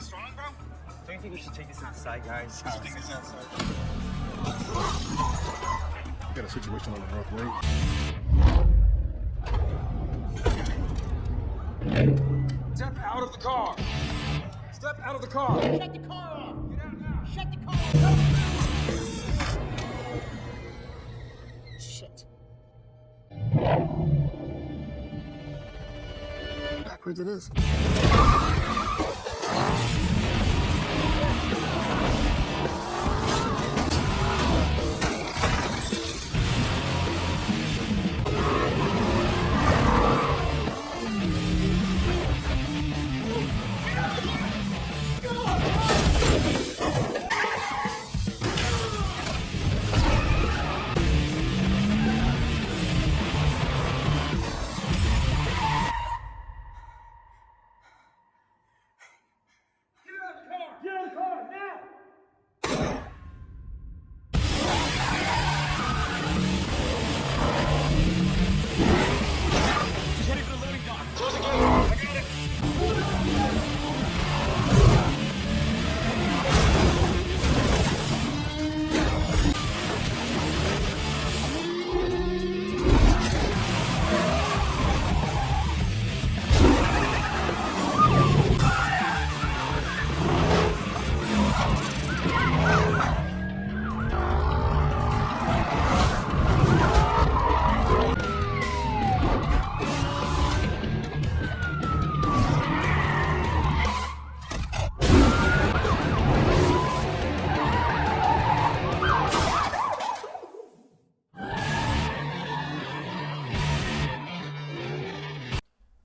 strong, bro? Don't you think we should take this outside, guys? I think it's outside. Got a situation on the North Wing. Step out of the car. Step out of the car. Shut the car off! Get out now. Shut the car off! Shit. Backwards it is.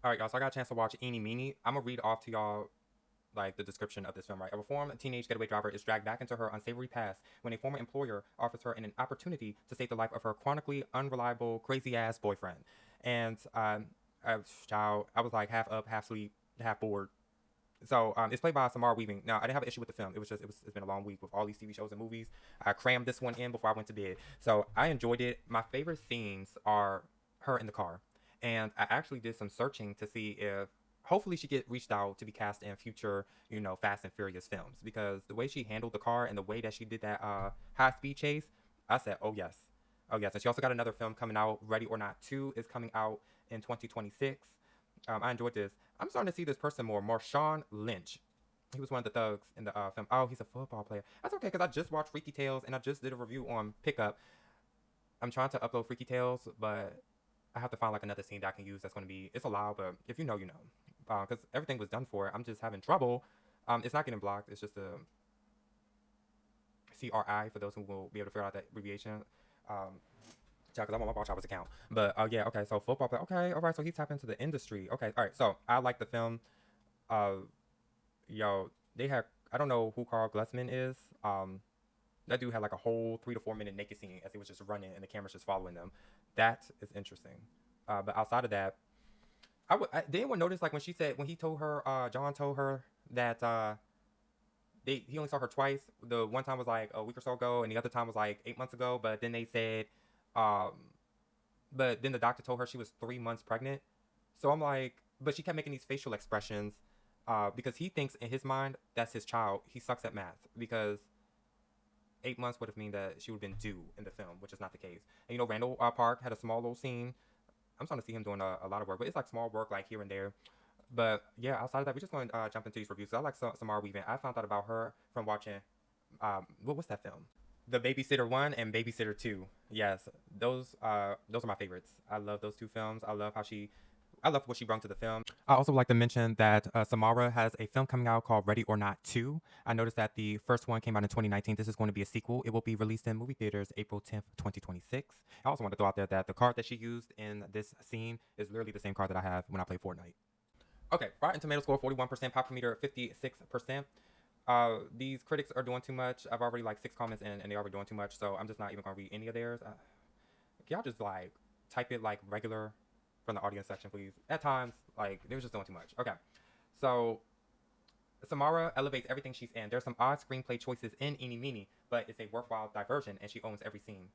Alright, y'all, so I got a chance to watch Eenie Meanie. I'm gonna read off to y'all, like, the description of this film, right? A reformed teenage getaway driver is dragged back into her unsavory past when a former employer offers her an opportunity to save the life of her chronically unreliable, crazy-ass boyfriend. And, child, I was like half up, half asleep, half bored. So, it's played by Samara Weaving. Now, I didn't have an issue with the film. It's been a long week with all these TV shows and movies. I crammed this one in before I went to bed. So, I enjoyed it. My favorite scenes are her in the car. And I actually did some searching to see if hopefully she get reached out to be cast in future, you know, Fast and Furious films, because the way she handled the car and the way that she did that high-speed chase, I said, oh yes. Oh yes. And she also got another film coming out. Ready or Not 2 is coming out in 2026. I enjoyed this. I'm starting to see this person more. Marshawn Lynch. He was one of the thugs in the film. Oh, he's a football player. That's okay, because I just watched Freaky Tales and I just did a review on Pickup. I'm trying to upload Freaky Tales, but I have to find like another scene that I can use that's going to be, it's allowed, but if you know, you know. Because everything was done for it. I'm just having trouble. It's not getting blocked. It's just a CRI for those who will be able to figure out that abbreviation. Because I'm on my Ball Choppers account. But yeah, okay, so football player. Okay, all right, so he's tapped into the industry. Okay, all right, so I like the film. Yo, they had, I don't know who Carl Glessman is. That dude had like a whole 3 to 4 minute naked scene as he was just running and the camera's just following them. That is interesting. But outside of that, did anyone notice like when he told her, John told her that he only saw her twice. The one time was like a week or so ago, and the other time was like 8 months ago. But then they said, but then the doctor told her she was 3 months pregnant. So I'm like, but she kept making these facial expressions because he thinks in his mind that's his child. He sucks at math because 8 months would have mean that she would have been due in the film, which is not the case. And you know, Randall Park had a small little scene. I'm starting to see him doing a lot of work, but it's like small work like here and there. But yeah, outside of that, we're just going to jump into these reviews. So I like Samara Weaving. I found out about her from watching, what's that film? The Babysitter 1 and Babysitter 2. Yes, those are my favorites. I love those two films. I love what she brought to the film. I also would like to mention that Samara has a film coming out called Ready or Not 2. I noticed that the first one came out in 2019. This is going to be a sequel. It will be released in movie theaters April 10th, 2026. I also want to throw out there that the card that she used in this scene is literally the same card that I have when I play Fortnite. Okay, Rotten Tomato score 41%, Pop Meter 56%. These critics are doing too much. I've already like 6 comments in and they are doing too much, so I'm just not even going to read any of theirs. Can y'all just like type it like regular from the audience section, please? At times, like, they were just doing too much. Okay, so Samara elevates everything she's in. There's some odd screenplay choices in Eenie Meanie, but it's a worthwhile diversion, and she owns every scene.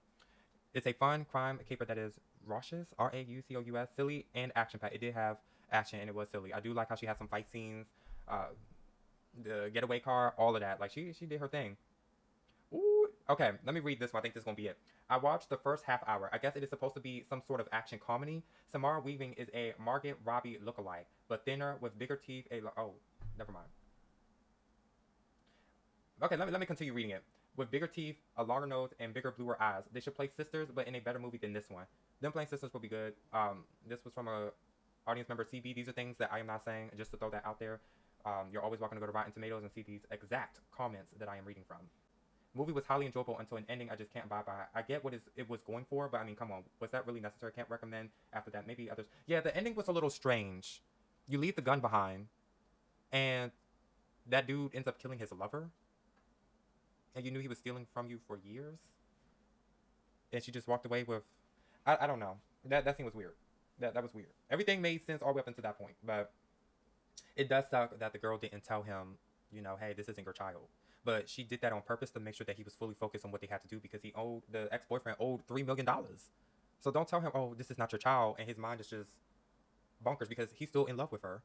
It's a fun crime caper that is raucous, R-A-U-C-O-U-S, silly, and action-packed. It did have action, and it was silly. I do like how she had some fight scenes. the getaway car, all of that. Like she did her thing. Ooh, okay, let me read this one. I think this is gonna be it. I watched the first half hour. I guess it is supposed to be some sort of action comedy. Samara Weaving is a Margot Robbie lookalike, but thinner with bigger teeth. Oh, never mind. Okay, let me continue reading it. With bigger teeth, a longer nose, and bigger bluer eyes. They should play sisters, but in a better movie than this one. Them playing sisters will be good. This was from a audience member, CB. These are things that I am not saying, just to throw that out there. You're always welcome to go to Rotten Tomatoes and see these exact comments that I am reading from. Movie was highly enjoyable until an ending I just can't buy. I get what it was going for, but I mean, come on, was that really necessary? Can't recommend after that. Maybe others. Yeah, the ending was a little strange. You leave the gun behind, and that dude ends up killing his lover, and you knew he was stealing from you for years, and she just walked away with, I don't know. That scene was weird. That was weird. Everything made sense all the way up until that point, but it does suck that the girl didn't tell him, you know, hey, this isn't your child. But she did that on purpose to make sure that he was fully focused on what they had to do, because the ex-boyfriend owed $3 million. So don't tell him, oh, this is not your child, and his mind is just bonkers because he's still in love with her.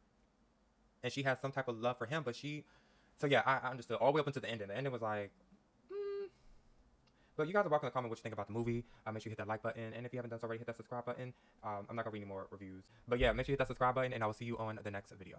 And she has some type of love for him, but so yeah, I understood all the way up until the ending. The ending was like, But you guys are welcome to comment what you think about the movie. Make sure you hit that like button, and if you haven't done so already, hit that subscribe button. I'm not gonna read any more reviews. But yeah, make sure you hit that subscribe button, and I will see you on the next video.